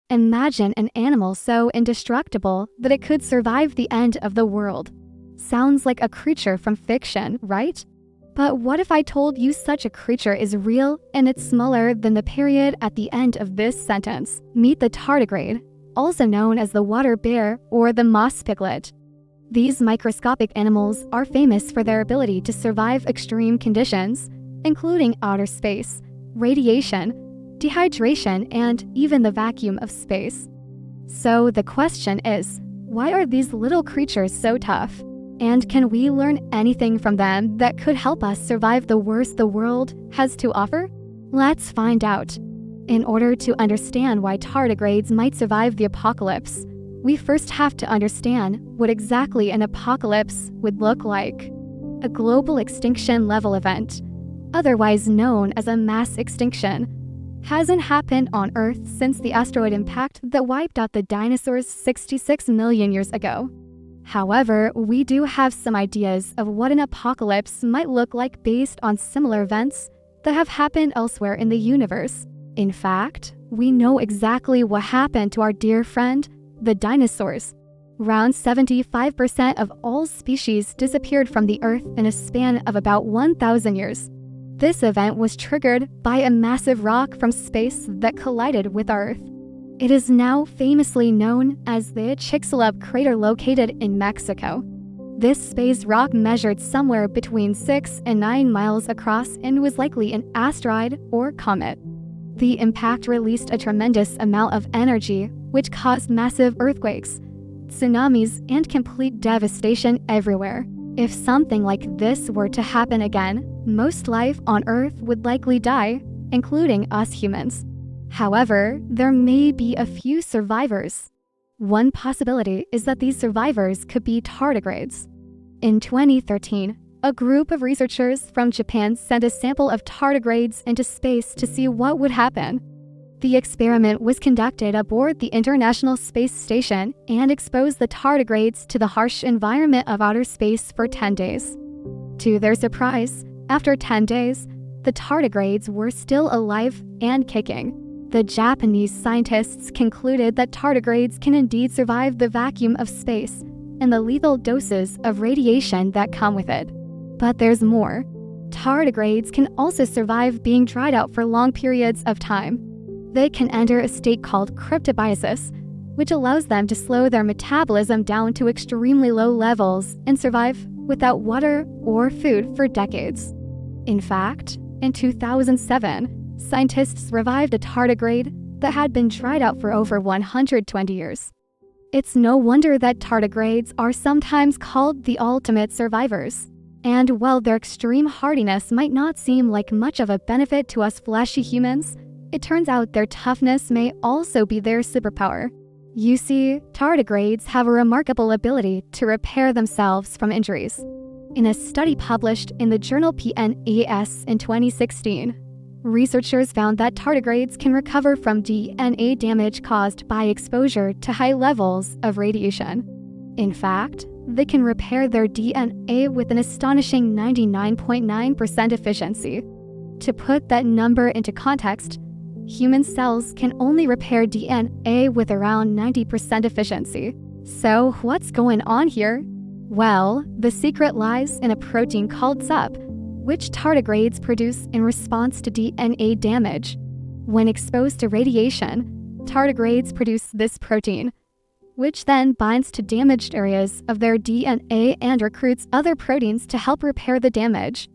Imagine an animal so indestructible that it could survive the end of the world. Sounds like a creature from fiction, right? But what if I told you such a creature is real and it's smaller than the period at the end of this sentence? Meet the tardigrade, also known as the water bear or the moss piglet. These microscopic animals are famous for their ability to survive extreme conditions, including outer space, radiation, dehydration, and even the vacuum of space. So the question is, why are these little creatures so tough? And can we learn anything from them that could help us survive the worst the world has to offer? Let's find out. In order to understand why tardigrades might survive the apocalypse, we first have to understand what exactly an apocalypse would look like. A global extinction-level event, otherwise known as a mass extinction, hasn't happened on Earth since the asteroid impact that wiped out the dinosaurs 66 million years ago. However, we do have some ideas of what an apocalypse might look like based on similar events that have happened elsewhere in the universe. In fact, we know exactly what happened to our dear friend, the dinosaurs. Around 75% of all species disappeared from the Earth in a span of about 1,000 years. This event was triggered by a massive rock from space that collided with our Earth. It is now famously known as the Chicxulub crater located in Mexico. This space rock measured somewhere between 6 and 9 miles across and was likely an asteroid or comet. The impact released a tremendous amount of energy, which caused massive earthquakes, tsunamis, and complete devastation everywhere. If something like this were to happen again, most life on Earth would likely die, including us humans. However, there may be a few survivors. One possibility is that these survivors could be tardigrades. In 2013, a group of researchers from Japan sent a sample of tardigrades into space to see what would happen. The experiment was conducted aboard the International Space Station and exposed the tardigrades to the harsh environment of outer space for 10 days. To their surprise, after 10 days, the tardigrades were still alive and kicking. The Japanese scientists concluded that tardigrades can indeed survive the vacuum of space and the lethal doses of radiation that come with it. But there's more. Tardigrades can also survive being dried out for long periods of time. They can enter a state called cryptobiosis, which allows them to slow their metabolism down to extremely low levels and survive without water or food for decades. In fact, in 2007, scientists revived a tardigrade that had been dried out for over 120 years. It's no wonder that tardigrades are sometimes called the ultimate survivors. And while their extreme hardiness might not seem like much of a benefit to us fleshy humans, it turns out their toughness may also be their superpower. You see, tardigrades have a remarkable ability to repair themselves from injuries. In a study published in the journal PNAS in 2016, researchers found that tardigrades can recover from DNA damage caused by exposure to high levels of radiation. In fact, they can repair their DNA with an astonishing 99.9% efficiency. To put that number into context, human cells can only repair DNA with around 90% efficiency. So what's going on here? Well, the secret lies in a protein called ZUP, which tardigrades produce in response to DNA damage. When exposed to radiation, tardigrades produce this protein, which then binds to damaged areas of their DNA and recruits other proteins to help repair the damage.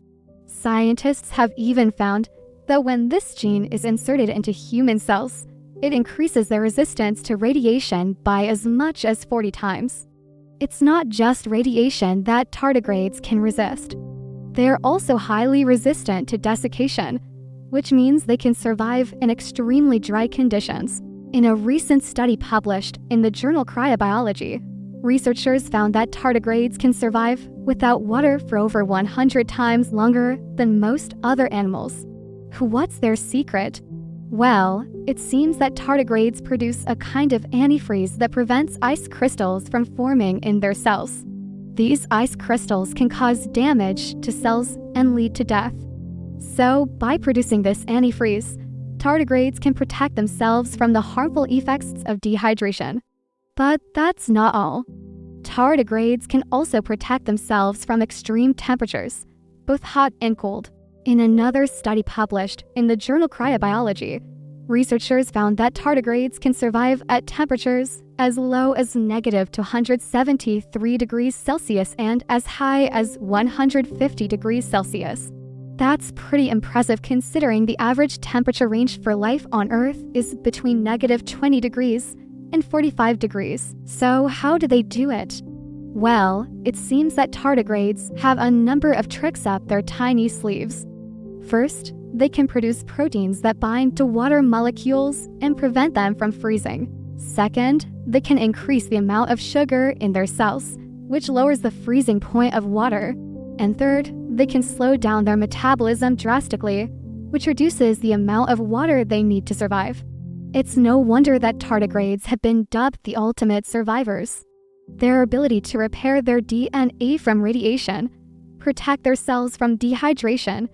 Scientists have even found that when this gene is inserted into human cells, it increases their resistance to radiation by as much as 40 times. It's not just radiation that tardigrades can resist. They're also highly resistant to desiccation, which means they can survive in extremely dry conditions. In a recent study published in the journal Cryobiology, researchers found that tardigrades can survive without water for over 100 times longer than most other animals. What's their secret? Well, it seems that tardigrades produce a kind of antifreeze that prevents ice crystals from forming in their cells. These ice crystals can cause damage to cells and lead to death. So, by producing this antifreeze, tardigrades can protect themselves from the harmful effects of dehydration. But that's not all. Tardigrades can also protect themselves from extreme temperatures, both hot and cold. In another study published in the journal Cryobiology, researchers found that tardigrades can survive at temperatures as low as -273 degrees Celsius and as high as 150 degrees Celsius. That's pretty impressive considering the average temperature range for life on Earth is between -20 degrees and 45 degrees. So how do they do it? Well, it seems that tardigrades have a number of tricks up their tiny sleeves. First, they can produce proteins that bind to water molecules and prevent them from freezing. Second, they can increase the amount of sugar in their cells, which lowers the freezing point of water. And third, they can slow down their metabolism drastically, which reduces the amount of water they need to survive. It's no wonder that tardigrades have been dubbed the ultimate survivors. Their ability to repair their DNA from radiation, protect their cells from dehydration,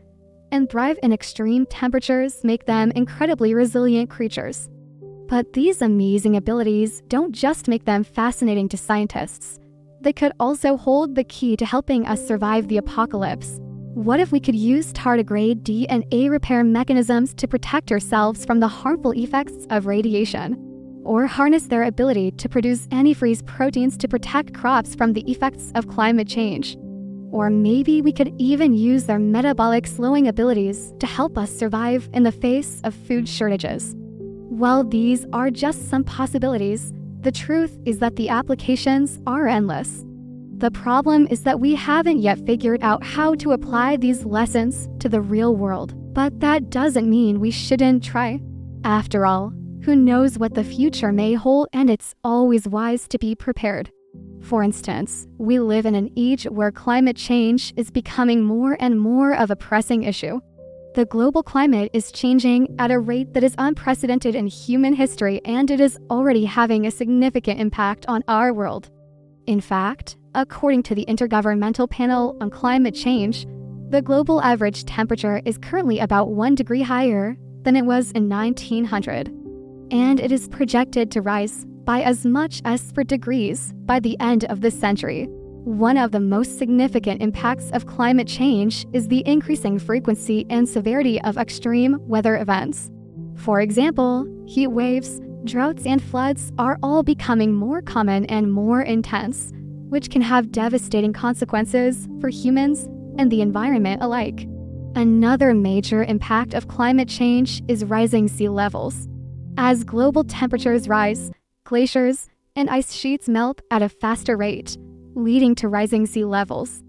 and thrive in extreme temperatures make them incredibly resilient creatures. But these amazing abilities don't just make them fascinating to scientists. They could also hold the key to helping us survive the apocalypse. What if we could use tardigrade DNA repair mechanisms to protect ourselves from the harmful effects of radiation? Or harness their ability to produce antifreeze proteins to protect crops from the effects of climate change? Or maybe we could even use their metabolic slowing abilities to help us survive in the face of food shortages. While these are just some possibilities, the truth is that the applications are endless. The problem is that we haven't yet figured out how to apply these lessons to the real world. But that doesn't mean we shouldn't try. After all, who knows what the future may hold, and it's always wise to be prepared. For instance, we live in an age where climate change is becoming more and more of a pressing issue. The global climate is changing at a rate that is unprecedented in human history, and it is already having a significant impact on our world. In fact, according to the Intergovernmental Panel on Climate Change, the global average temperature is currently about 1 degree higher than it was in 1900, and it is projected to rise by as much as 4 degrees by the end of this century. One of the most significant impacts of climate change is the increasing frequency and severity of extreme weather events. For example, heat waves, droughts, and floods are all becoming more common and more intense, which can have devastating consequences for humans and the environment alike. Another major impact of climate change is rising sea levels. As global temperatures rise, glaciers and ice sheets melt at a faster rate, leading to rising sea levels.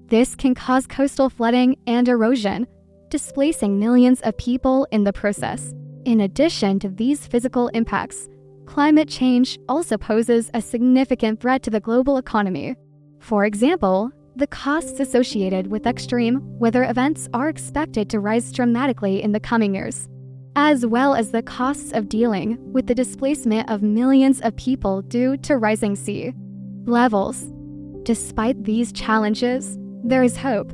This can cause coastal flooding and erosion, displacing millions of people in the process. In addition to these physical impacts, climate change also poses a significant threat to the global economy. For example, the costs associated with extreme weather events are expected to rise dramatically in the coming years, as well as the costs of dealing with the displacement of millions of people due to rising sea levels. Despite these challenges, there is hope.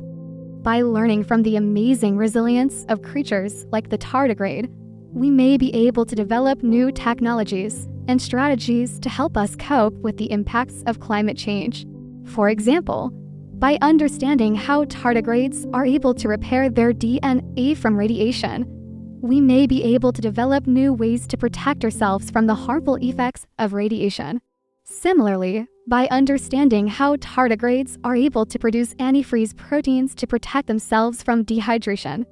By learning from the amazing resilience of creatures like the tardigrade, we may be able to develop new technologies and strategies to help us cope with the impacts of climate change. For example, by understanding how tardigrades are able to repair their DNA from radiation, we may be able to develop new ways to protect ourselves from the harmful effects of radiation. Similarly, by understanding how tardigrades are able to produce antifreeze proteins to protect themselves from dehydration,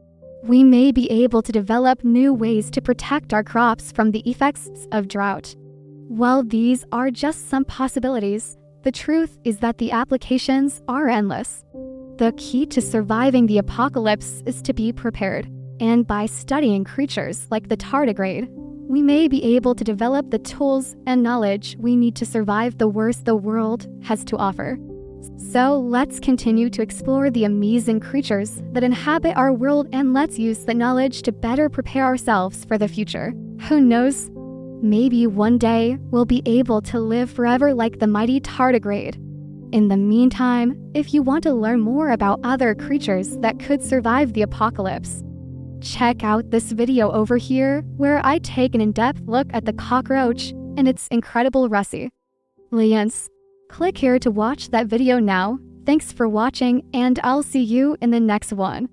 we may be able to develop new ways to protect our crops from the effects of drought. While these are just some possibilities, the truth is that the applications are endless. The key to surviving the apocalypse is to be prepared, and by studying creatures like the tardigrade, we may be able to develop the tools and knowledge we need to survive the worst the world has to offer. So let's continue to explore the amazing creatures that inhabit our world, and let's use the knowledge to better prepare ourselves for the future. Who knows? Maybe one day we'll be able to live forever like the mighty tardigrade. In the meantime, if you want to learn more about other creatures that could survive the apocalypse, Check out this video over here, where I take an in-depth look at the cockroach and its incredible resilience. Click here to watch that video now. Thanks for watching, and I'll see you in the next one.